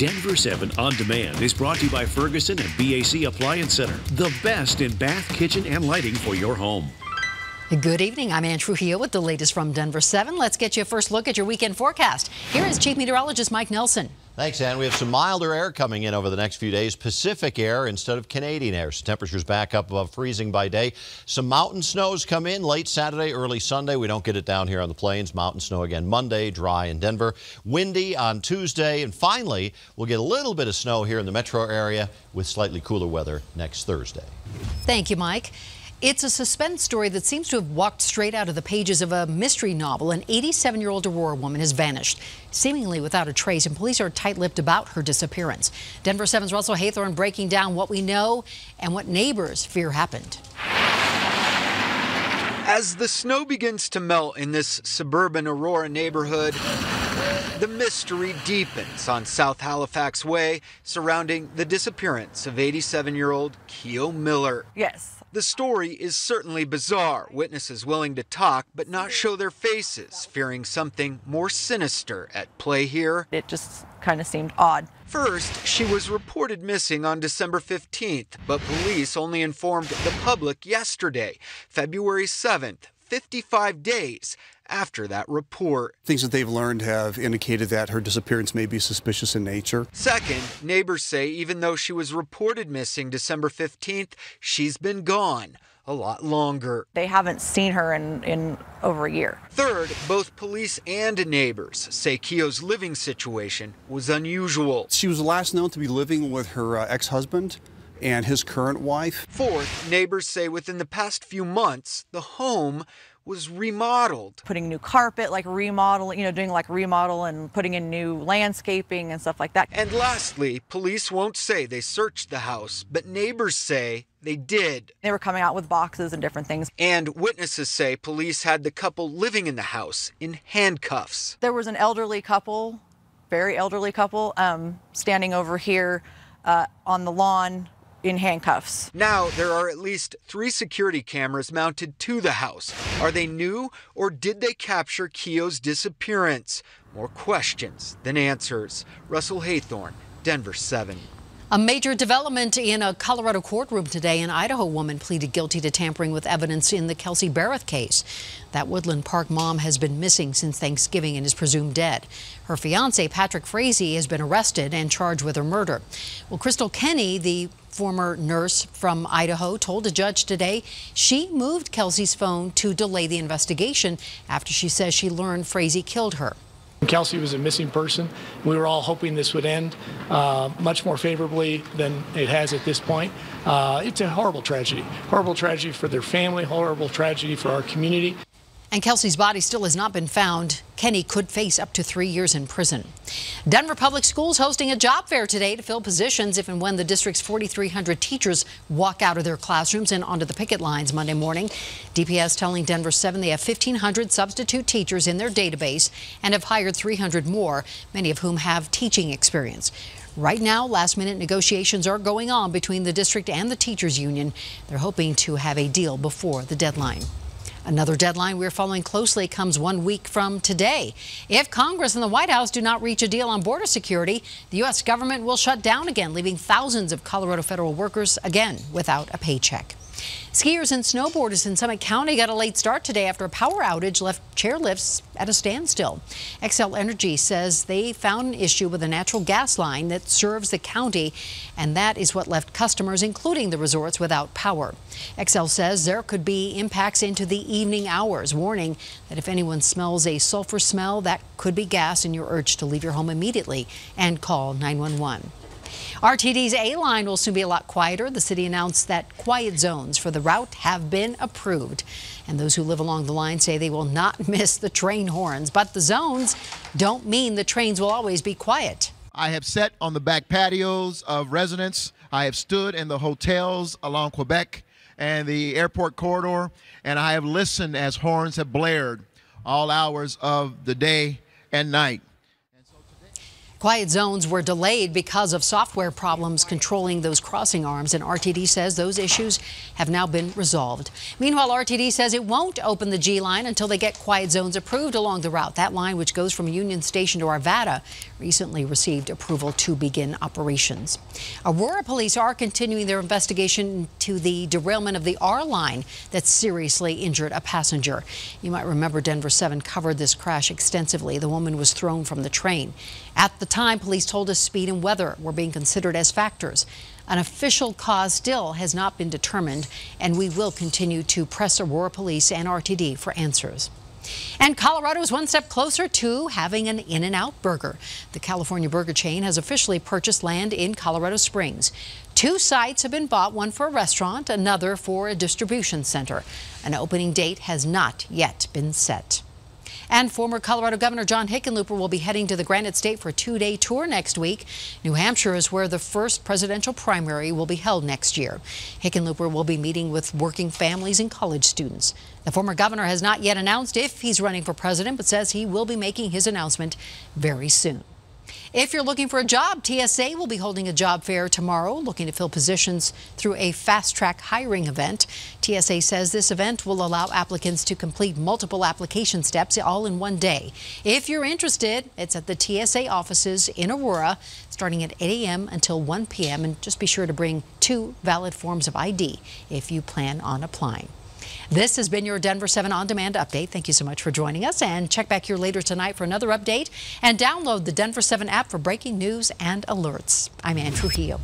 Denver 7 On Demand is brought to you by Ferguson and BAC Appliance Center, the best in bath, kitchen, and lighting for your home. Good evening. I'm Ann Trujillo with the latest from Denver 7. Let's get you a first look at your weekend forecast. Here is Chief Meteorologist Mike Nelson. Thanks, Ann. We have some milder air coming in over the next few days. Pacific air instead of Canadian air. So temperatures back up above freezing by day. Some mountain snows come in late Saturday, early Sunday. We don't get it down here on the plains. Mountain snow again Monday, dry in Denver. Windy on Tuesday. And finally, we'll get a little bit of snow here in the metro area with slightly cooler weather next Thursday. Thank you, Mike. It's a suspense story that seems to have walked straight out of the pages of a mystery novel. An 87-year-old Aurora woman has vanished, seemingly without a trace, and police are tight-lipped about her disappearance. Denver 7's Russell Haythorne breaking down what we know and what neighbors fear happened. As the snow begins to melt in this suburban Aurora neighborhood, the mystery deepens on South Halifax Way surrounding the disappearance of 87-year-old Keo Miller. Yes. The story is certainly bizarre. Witnesses willing to talk but not show their faces, fearing something more sinister at play here. It just kind of seemed odd. First, she was reported missing on December 15th, but police only informed the public yesterday, February 7th, 55 days after that report. Things that they've learned have indicated that her disappearance may be suspicious in nature. Second, neighbors say even though she was reported missing December 15th, she's been gone a lot longer. They haven't seen her in over a year. Third, both police and neighbors say Keo's living situation was unusual. She was last known to be living with her ex-husband and his current wife. Fourth, neighbors say within the past few months, the home was remodeled. Putting new carpet, like remodeling, doing like remodel and putting in new landscaping and stuff like that. And lastly, police won't say they searched the house, but neighbors say they did. They were coming out with boxes and different things. And witnesses say police had the couple living in the house in handcuffs. There was an elderly couple, very elderly couple, standing over here on the lawn in handcuffs. Now there are at least 3 security cameras mounted to the house. Are they new or did they capture Keo's disappearance? More questions than answers. Russell Haythorne, Denver 7. A major development in a Colorado courtroom today. An Idaho woman pleaded guilty to tampering with evidence in the Kelsey Barrett case. That Woodland Park mom has been missing since Thanksgiving and is presumed dead. Her fiance, Patrick Frazee, has been arrested and charged with her murder. Well, Crystal Kenny, the former nurse from Idaho, told a judge today she moved Kelsey's phone to delay the investigation after she says she learned Frazee killed her. Kelsey was a missing person. We were all hoping this would end much more favorably than it has at this point. It's a horrible tragedy for their family, horrible tragedy for our community. And Kelsey's body still has not been found. Kenny could face up to 3 years in prison. Denver Public Schools hosting a job fair today to fill positions if and when the district's 4,300 teachers walk out of their classrooms and onto the picket lines Monday morning. DPS telling Denver 7 they have 1,500 substitute teachers in their database and have hired 300 more, many of whom have teaching experience. Right now, last-minute negotiations are going on between the district and the teachers union. They're hoping to have a deal before the deadline. Another deadline we're following closely comes 1 week from today. If Congress and the White House do not reach a deal on border security, the U.S. government will shut down again, leaving thousands of Colorado federal workers again without a paycheck. Skiers and snowboarders in Summit County got a late start today after a power outage left chairlifts at a standstill. Xcel Energy says they found an issue with a natural gas line that serves the county, and that is what left customers, including the resorts, without power. Xcel says there could be impacts into the evening hours, warning that if anyone smells a sulfur smell, that could be gas, and you're urged to leave your home immediately and call 911. RTD's A-Line will soon be a lot quieter. The city announced that quiet zones for the route have been approved. And those who live along the line say they will not miss the train horns. But the zones don't mean the trains will always be quiet. I have sat on the back patios of residents. I have stood in the hotels along Quebec and the airport corridor, and I have listened as horns have blared all hours of the day and night. Quiet zones were delayed because of software problems controlling those crossing arms, and RTD says those issues have now been resolved. Meanwhile, RTD says it won't open the G line until they get quiet zones approved along the route. That line, which goes from Union Station to Arvada, recently received approval to begin operations. Aurora police are continuing their investigation into the derailment of the R line that seriously injured a passenger. You might remember Denver 7 covered this crash extensively. The woman was thrown from the train. At the time, police told us speed and weather were being considered as factors. An official cause still has not been determined, and we will continue to press Aurora Police and RTD for answers. And Colorado is one step closer to having an In-N-Out burger. The California burger chain has officially purchased land in Colorado Springs. 2 sites have been bought, one for a restaurant, another for a distribution center. An opening date has not yet been set. And former Colorado Governor John Hickenlooper will be heading to the Granite State for a 2-day tour next week. New Hampshire is where the first presidential primary will be held next year. Hickenlooper will be meeting with working families and college students. The former governor has not yet announced if he's running for president, but says he will be making his announcement very soon. If you're looking for a job, TSA will be holding a job fair tomorrow, looking to fill positions through a fast-track hiring event. TSA says this event will allow applicants to complete multiple application steps all in one day. If you're interested, it's at the TSA offices in Aurora, starting at 8 a.m. until 1 p.m. And just be sure to bring 2 valid forms of ID if you plan on applying. This has been your Denver 7 On Demand update. Thank you so much for joining us, and check back here later tonight for another update, and download the Denver 7 app for breaking news and alerts. I'm Ann Trujillo.